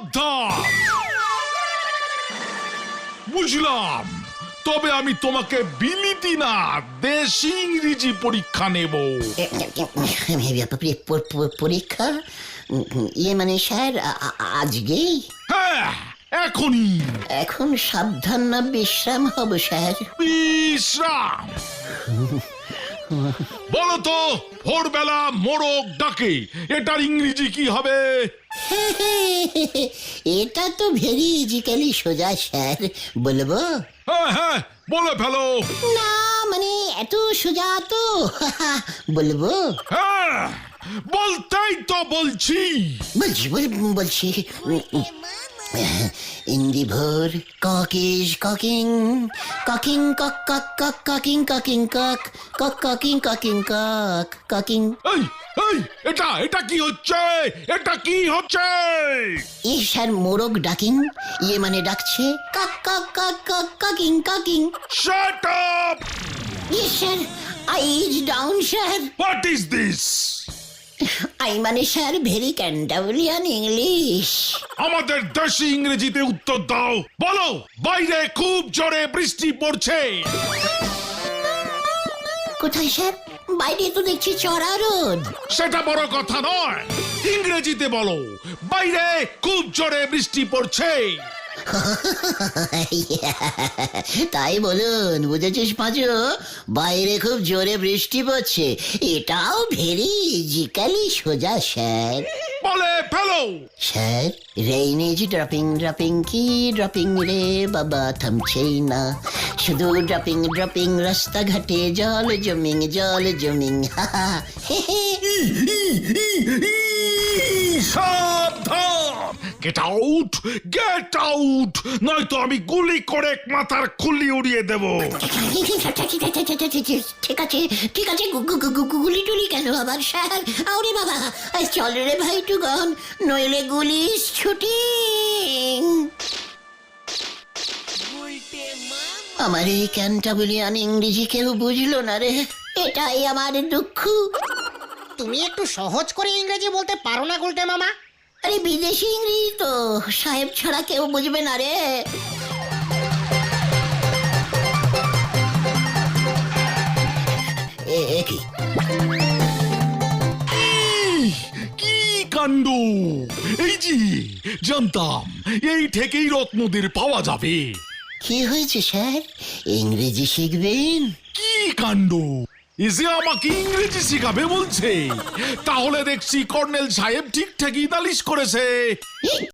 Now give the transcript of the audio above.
সাবধান। বুঝলাম, তবে আমি তোমাকে বিলিতি না দেশি ইংরেজি পরীক্ষা নেব। পরীক্ষা? ইয়ে মানে স্যার আজকেই? হ্যাঁ, এখনই। এখন সাবধান না বিশ্রাম হব স্যার? বিশ্রাম। বলো তো, ভোরবেলা মোরগ ডাকে, এটার ইংরেজি কি হবে? এটা তো ভেরি ইজিক্যালি সোজা স্যার, বলবো? হ্যাঁ হ্যাঁ, বলে ফেলো। না মানে এত সোজা তো। বলবো? হ্যাঁ, বলতেই তো বলছি। বলছি in the ভোর cock is cocking cocking cock cock cock cocking cocking cock cock cocking cocking cock cocking এই এই, এটা এটা কি হচ্ছে? এটা কি হচ্ছে? এই স্যার মোরগ ডাকিং, ইয়ে মানে ডাকছে কক কক কক কক ককিং ককিং। Shut up. ইয়ে sir, eyes down sir. What is this? I মানে স্যার ভেরি ক্যান্টাবলিয়ান ইংলিশ। আমাদের দেশি ইংরেজিতে উত্তর দাও। বলো, বাইরে খুব জোরে বৃষ্টি পড়ছে। কোথায় স্যার? বাইরে তো দেখছি চড়া রোদ। সেটা বড় কথা নয়, ইংরেজিতে বলো, বাইরে খুব জোরে বৃষ্টি পড়ছে। তাই বলুন, বুঝেছিস পাঁচু? বাইরে খুব জোরে বৃষ্টি পড়ছে, এটাও ভেরি ইজিক্যালি সোজা স্যার। বলে ফেলো। Sir, rain is dropping dropping, কি ড্রপিং রে বাবা, থামছেই না, শুধু ড্রপিং ড্রপিং, রাস্তাঘাটে জল জমিং জল জমিং। সাবধান, গেট আউট, গেট আউট, নয়তো আমি গুলি করে মাথার খুলি উড়িয়ে দেব। ঠিক আছে ঠিক আছে, গুলি টুলি কেন আবার স্যার? আরে বাবা, চল রে ভাই টুগন, নইলে গুলি শুটিং। আমার এই ক্যান্টাবলিয়ান ইংরেজি কেউ বুঝলো না রে, এটাই আমার দুঃখ। তুমি একটু সহজ করে ইংরেজি বলতে পারো না গুলটে মামা? আরে বিদেশি ইংরেজি তো, সাহেব ছাড়া কেউ বুঝবে না রে। কি কি কাণ্ড! এই যে জানতাম এই থেকেই রত্নদের পাওয়া যাবে। কি হয়েছে স্যার, ইংরেজি শিখবেন? কি কাণ্ড! এসে আমাকে ইংরেজি শিখাবে বলছে। তাহলে দেখছি কর্নেল সাহেব ঠিকঠাকই নালিশ করেছে।